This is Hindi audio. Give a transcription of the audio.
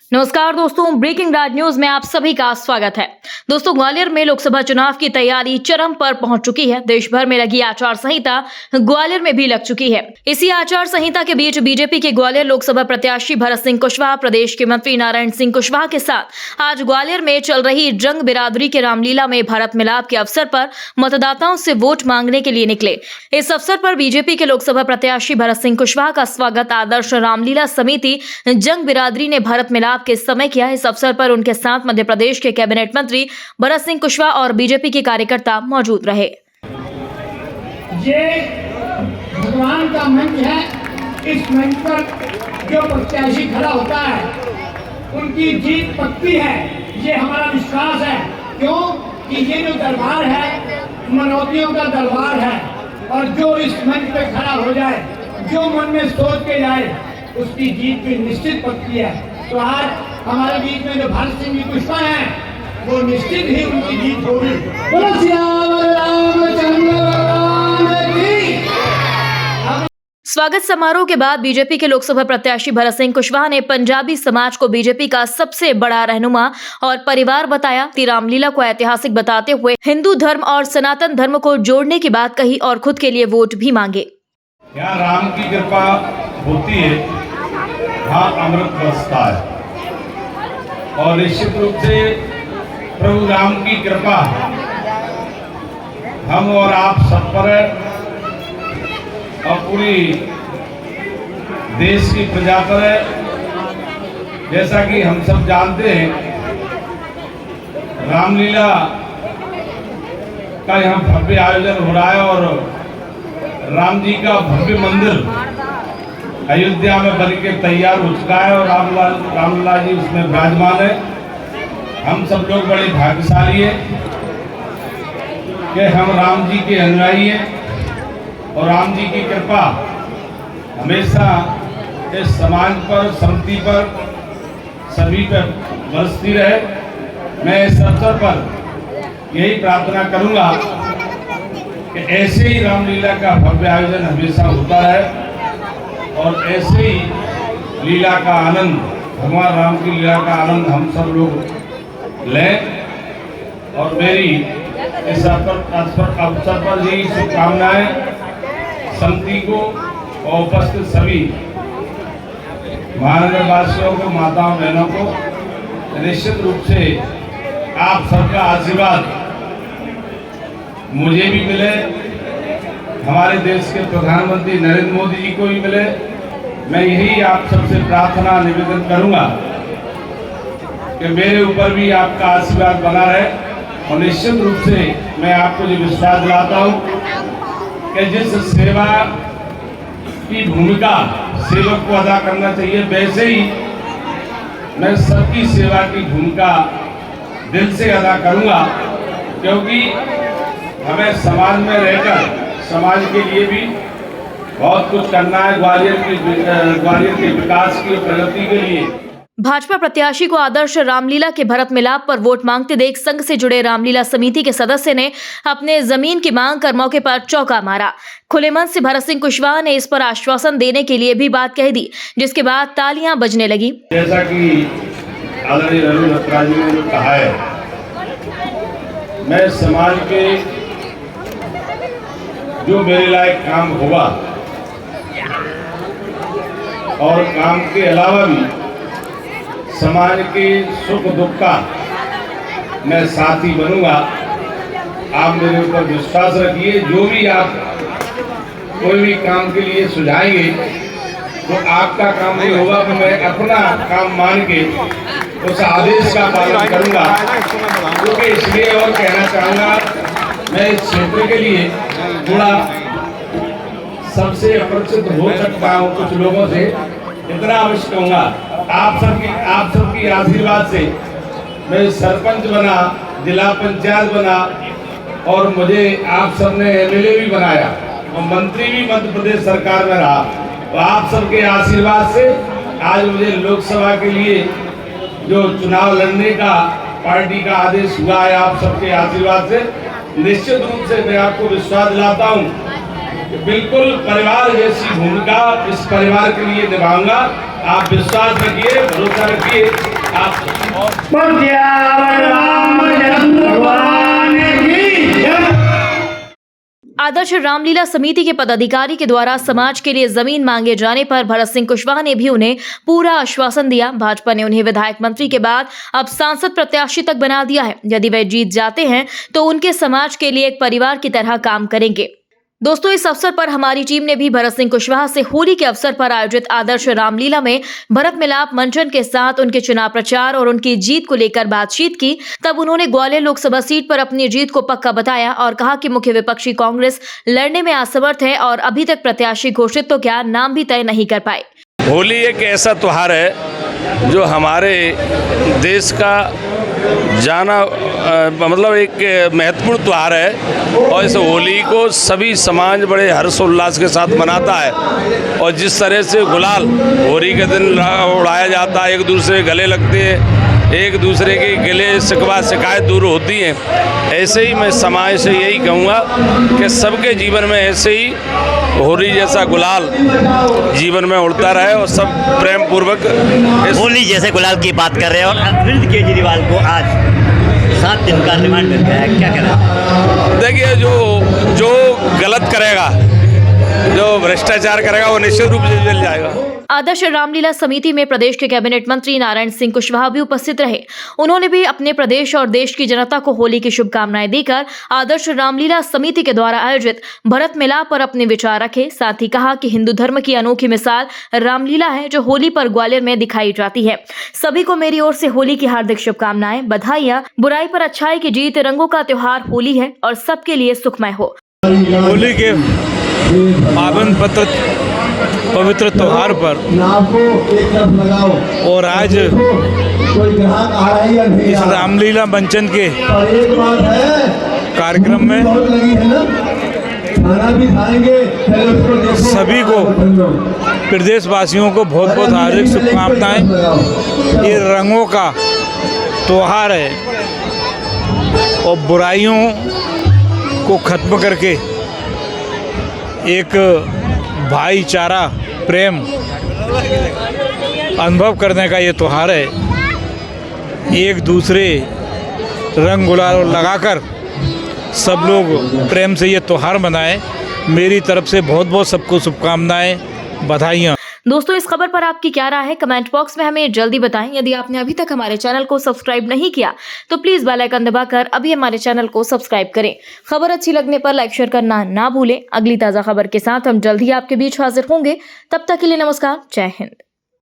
नमस्कार दोस्तों, ब्रेकिंग राज न्यूज में आप सभी का स्वागत है। दोस्तों, ग्वालियर में लोकसभा चुनाव की तैयारी चरम पर पहुंच चुकी है। देश भर में लगी आचार संहिता ग्वालियर में भी लग चुकी है। इसी आचार संहिता के बीच बीजेपी के ग्वालियर लोकसभा प्रत्याशी भरत सिंह कुशवाहा प्रदेश के मंत्री नारायण सिंह कुशवाहा के साथ आज ग्वालियर में चल रही जंग बिरादरी के रामलीला में भारत मिलाप के अवसर पर मतदाताओं से वोट मांगने के लिए निकले। इस अवसर पर बीजेपी के लोकसभा प्रत्याशी भरत सिंह कुशवाहा का स्वागत आदर्श रामलीला समिति जंग बिरादरी ने भारत मिलाप के समय किया। इस अवसर पर उनके साथ मध्य प्रदेश के कैबिनेट मंत्री भरत सिंह कुशवाहा और बीजेपी के कार्यकर्ता मौजूद रहे। ये भगवान का मंच है। इस मंच पर जो प्रत्याशी खड़ा होता है उनकी जीत पक्की है, ये हमारा विश्वास है। क्यों कि ये जो दरबार है मनौतियों का दरबार है, और जो इस मंच पे खड़ा हो जाए, जो मन में सोच के जाए, उसकी जीत भी निश्चित पक्की है। तो आज हमारे बीच में जो भरत सिंह जी कुशवाहा हैं, वो निश्चित ही उनकी जीत होगी। स्वागत समारोह के बाद बीजेपी के लोकसभा प्रत्याशी भरत सिंह कुशवाहा ने पंजाबी समाज को बीजेपी का सबसे बड़ा रहनुमा और परिवार बताया। रामलीला को ऐतिहासिक बताते हुए हिंदू धर्म और सनातन धर्म को जोड़ने की बात कही और खुद के लिए वोट भी मांगे। यहाँ राम की कृपा होती है, वहाँ अमृत बरसता है, और निश्चित रूप से प्रभु राम की कृपा हम और आप सब पर है, और पूरी देश की प्रजा पर है। जैसा कि हम सब जानते हैं, रामलीला का यहाँ भव्य आयोजन हो रहा है, और राम जी का भव्य मंदिर अयोध्या में बन के तैयार हो चुका है, और रामलला जी उसमें विराजमान है। हम सब लोग बड़े भाग्यशाली हैं कि हम राम जी के अनुयायी हैं, और राम जी की कृपा हमेशा इस समाज पर, संगति पर, सभी पर बरसती रहे। मैं इस अवसर पर यही प्रार्थना करूंगा कि ऐसे ही रामलीला का भव्य आयोजन हमेशा होता रहे, और ऐसे ही लीला का आनंद, भगवान राम की लीला का आनंद हम सब लोग लें। और मेरी इस अवसर पर यही शुभकामनाएं समिति को और उपस्थित सभी महानगर वासियों को, माताओं बहनों को, निश्चित रूप से आप सबका आशीर्वाद मुझे भी मिले, हमारे देश के प्रधानमंत्री नरेंद्र मोदी जी को भी मिले। मैं यही आप सबसे प्रार्थना निवेदन करूंगा कि मेरे ऊपर भी आपका आशीर्वाद बना रहे, और निश्चित रूप से मैं आपको ये विश्वास दिलाता हूं कि जिस सेवा की भूमिका सेवक को अदा करना चाहिए, वैसे ही मैं सबकी सेवा की भूमिका दिल से अदा करूंगा, क्योंकि हमें समाज में रहकर समाज के लिए भी बहुत कुछ करना है, ग्वालियर के विकास की प्रगति के लिए। भाजपा प्रत्याशी को आदर्श रामलीला के भरत मिलाप पर वोट मांगते देख संघ से जुड़े रामलीला समिति के सदस्य ने अपने जमीन की मांग कर मौके पर चौका मारा। खुले मन से भरत सिंह कुशवाहा ने इस पर आश्वासन देने के लिए भी बात कह दी, जिसके बाद तालियां बजने लगी। जैसा कि आदरणीय रवि नटराज जी ने कहा है, मैं समाज के जो मेरे लायक काम होगा, और काम के अलावा भी समाज के सुख दुख का मैं साथी बनूंगा। आप मेरे ऊपर विश्वास रखिए, जो भी आप कोई भी काम के लिए सुझाएंगे तो आपका काम नहीं होगा, तो मैं अपना काम मान के उस आदेश का पालन करूंगा। क्योंकि इसलिए और कहना चाहूँगा, मैं इस क्षेत्र के लिए थोड़ा सबसे अपरिचित हो सकता हूँ कुछ लोगों से, इतना अवश्य कहूँगा। आप सबकी आशीर्वाद से मैं सरपंच बना, जिला पंचायत बना, और मुझे आप सबने एमएलए भी बनाया, और मंत्री भी मध्य प्रदेश सरकार में रहा। तो आप सबके आशीर्वाद से आज मुझे लोकसभा के लिए जो चुनाव लड़ने का पार्टी का आदेश हुआ है, आप सबके आशीर्वाद से निश्चित रूप से मैं आपको विश्वास दिलाता हूँ बिल्कुल परिवार जैसी भूमिका इस परिवार के लिए निभाऊंगा। आप विश्वास रखिए, भरोसा रखिए। आप आदर्श रामलीला समिति के पदाधिकारी के द्वारा समाज के लिए जमीन मांगे जाने पर भरत सिंह कुशवाहा ने भी उन्हें पूरा आश्वासन दिया। भाजपा ने उन्हें विधायक मंत्री के बाद अब सांसद प्रत्याशी तक बना दिया है। यदि वे जीत जाते हैं तो उनके समाज के लिए एक परिवार की तरह काम करेंगे। दोस्तों, इस अवसर पर हमारी टीम ने भी भरत सिंह कुशवाहा से होली के अवसर पर आयोजित आदर्श रामलीला में भरत मिलाप मंचन के साथ उनके चुनाव प्रचार और उनकी जीत को लेकर बातचीत की। तब उन्होंने ग्वालियर लोकसभा सीट पर अपनी जीत को पक्का बताया और कहा कि मुख्य विपक्षी कांग्रेस लड़ने में असमर्थ है और अभी तक प्रत्याशी घोषित तो क्या, नाम भी तय नहीं कर पाए। होली एक ऐसा त्योहार है जो हमारे देश का मतलब एक महत्वपूर्ण त्योहार है और इस होली को सभी समाज बड़े हर्षोल्लास के साथ मनाता है। और जिस तरह से गुलाल होली के दिन उड़ाया जाता है, एक दूसरे के गले लगते हैं, एक दूसरे के गिले शिकवा शिकायत दूर होती हैं, ऐसे ही मैं समाज से यही कहूँगा कि सबके जीवन में ऐसे ही होली जैसा गुलाल जीवन में उड़ता रहे और सब प्रेम पूर्वक होली जैसे गुलाल की बात कर रहे हैं। और अरविंद केजरीवाल को आज 7 दिन का रिमांड मिल गया है, क्या करें? देखिए, जो गलत करेगा, जो भ्रष्टाचार करेगा, वो निश्चित रूप से जेल जाएगा। आदर्श रामलीला समिति में प्रदेश के कैबिनेट मंत्री नारायण सिंह कुशवाहा भी उपस्थित रहे। उन्होंने भी अपने प्रदेश और देश की जनता को होली की शुभकामनाएं देकर आदर्श रामलीला समिति के द्वारा आयोजित भरत मिलाप पर अपने विचार रखे। साथ ही कहा कि हिंदू धर्म की अनोखी मिसाल रामलीला है जो होली पर ग्वालियर में दिखाई जाती है। सभी को मेरी ओर से होली की हार्दिक शुभकामनाएं, बधाइयां। बुराई पर अच्छाई की जीत, रंगों का त्योहार होली है और सबके लिए सुखमय हो। होली के पावन पवित्र त्योहार पर और आज इस रामलीला मंचन के कार्यक्रम में सभी को, प्रदेशवासियों को बहुत बहुत हार्दिक शुभकामनाएं। ये रंगों का त्योहार है और बुराइयों को खत्म करके एक भाईचारा, प्रेम अनुभव करने का ये त्योहार है। एक दूसरे रंग गुलाल लगाकर सब लोग प्रेम से ये त्योहार मनाएं। मेरी तरफ से बहुत बहुत सबको शुभकामनाएं, बधाइयाँ। दोस्तों, इस खबर पर आपकी क्या राय है? कमेंट बॉक्स में हमें जल्दी बताएं। यदि आपने अभी तक हमारे चैनल को सब्सक्राइब नहीं किया तो प्लीज बेल आइकन दबाकर अभी हमारे चैनल को सब्सक्राइब करें। खबर अच्छी लगने पर लाइक शेयर करना ना भूलें। अगली ताजा खबर के साथ हम जल्द ही आपके बीच हाजिर होंगे। तब तक के लिए नमस्कार, जय हिंद।